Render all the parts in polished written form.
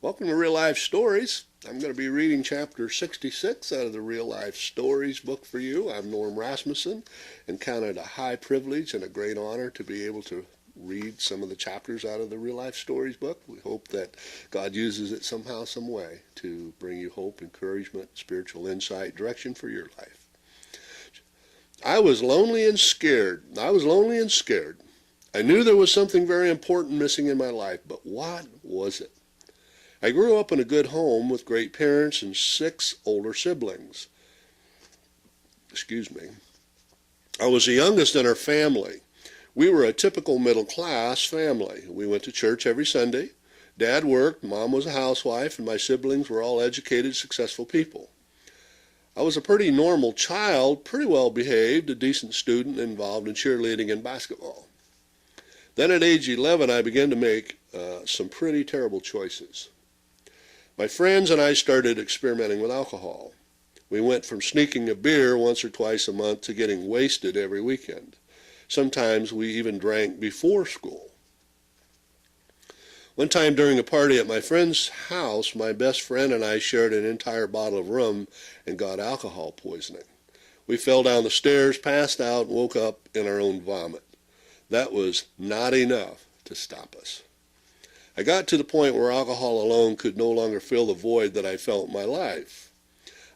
Welcome to Real Life Stories. I'm going to be reading chapter 66 out of the Real Life Stories book for you. I'm Norm Rasmussen, and count it a high privilege and a great honor to be able to read some of the chapters out of the Real Life Stories book. We hope that God uses it somehow, some way to bring you hope, encouragement, spiritual insight, direction for your life. I was lonely and scared. I knew there was something very important missing in my life, but what was it? I grew up in a good home with great parents and 6 older siblings. I was the youngest in our family. We were a typical middle-class family. We went to church every Sunday. Dad worked, Mom was a housewife, and my siblings were all educated, successful people. I was a pretty normal child, pretty well behaved, a decent student, involved in cheerleading and basketball. Then at age 11, I began to make some pretty terrible choices. My friends and I started experimenting with alcohol. We went from sneaking a beer once or twice a month to getting wasted every weekend. Sometimes we even drank before school. One time during a party at my friend's house, my best friend and I shared an entire bottle of rum and got alcohol poisoning. We fell down the stairs, passed out, and woke up in our own vomit. That was not enough to stop us. I got to the point where alcohol alone could no longer fill the void that I felt in my life.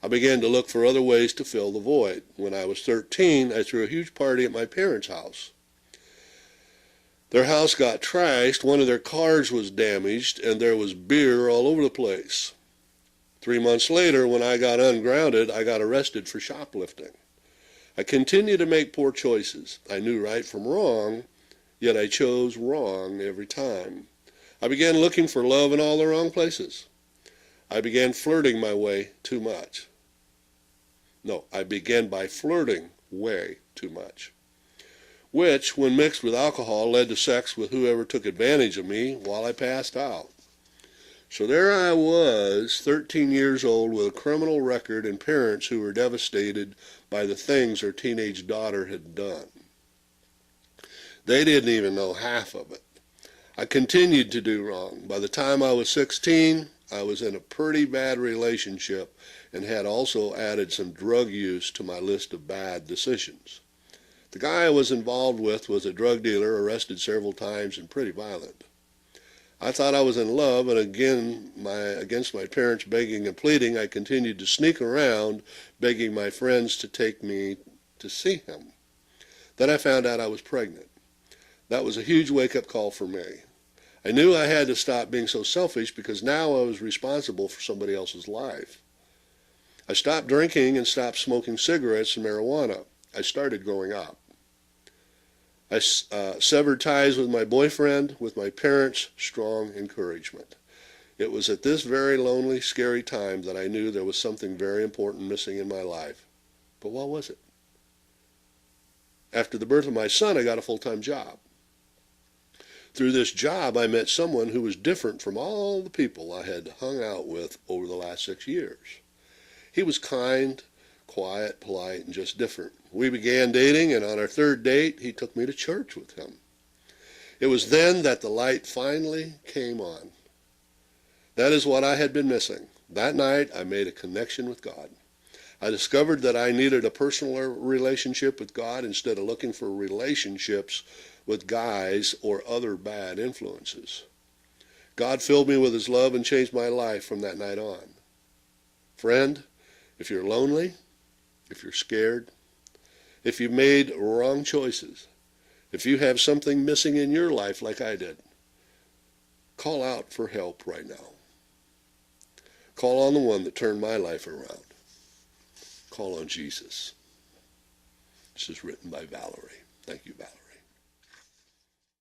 I began to look for other ways to fill the void. When I was 13, I threw a huge party at my parents' house. Their house got trashed, one of their cars was damaged, and there was beer all over the place. 3 months later, when I got ungrounded, I got arrested for shoplifting. I continued to make poor choices. I knew right from wrong, yet I chose wrong every time. I began looking for love in all the wrong places. I began flirting my way too much. I began by flirting way too much, which, when mixed with alcohol, led to sex with whoever took advantage of me while I passed out. So there I was, 13 years old, with a criminal record and parents who were devastated by the things their teenage daughter had done. They didn't even know half of it. I continued to do wrong. By the time I was 16, I was in a pretty bad relationship and had also added some drug use to my list of bad decisions. The guy I was involved with was a drug dealer, arrested several times and pretty violent. I thought I was in love, and against my parents' begging and pleading, I continued to sneak around, begging my friends to take me to see him. Then I found out I was pregnant. That was a huge wake-up call for me. I knew I had to stop being so selfish because now I was responsible for somebody else's life. I stopped drinking and stopped smoking cigarettes and marijuana. I started growing up. I severed ties with my boyfriend, with my parents' strong encouragement. It was at this very lonely, scary time that I knew there was something very important missing in my life. But what was it? After the birth of my son, I got a full-time job. Through this job, I met someone who was different from all the people I had hung out with over the last 6 years. He was kind, quiet, polite, and just different. We began dating, and on our 3rd date, he took me to church with him. It was then that the light finally came on. That is what I had been missing. That night, I made a connection with God. I discovered that I needed a personal relationship with God instead of looking for relationships with guys or other bad influences. God filled me with his love and changed my life from that night on. Friend, if you're lonely, if you're scared, if you've made wrong choices, if you have something missing in your life like I did, call out for help right now. Call on the one that turned my life around. Call on Jesus. This is written by Valerie. Thank you, Valerie.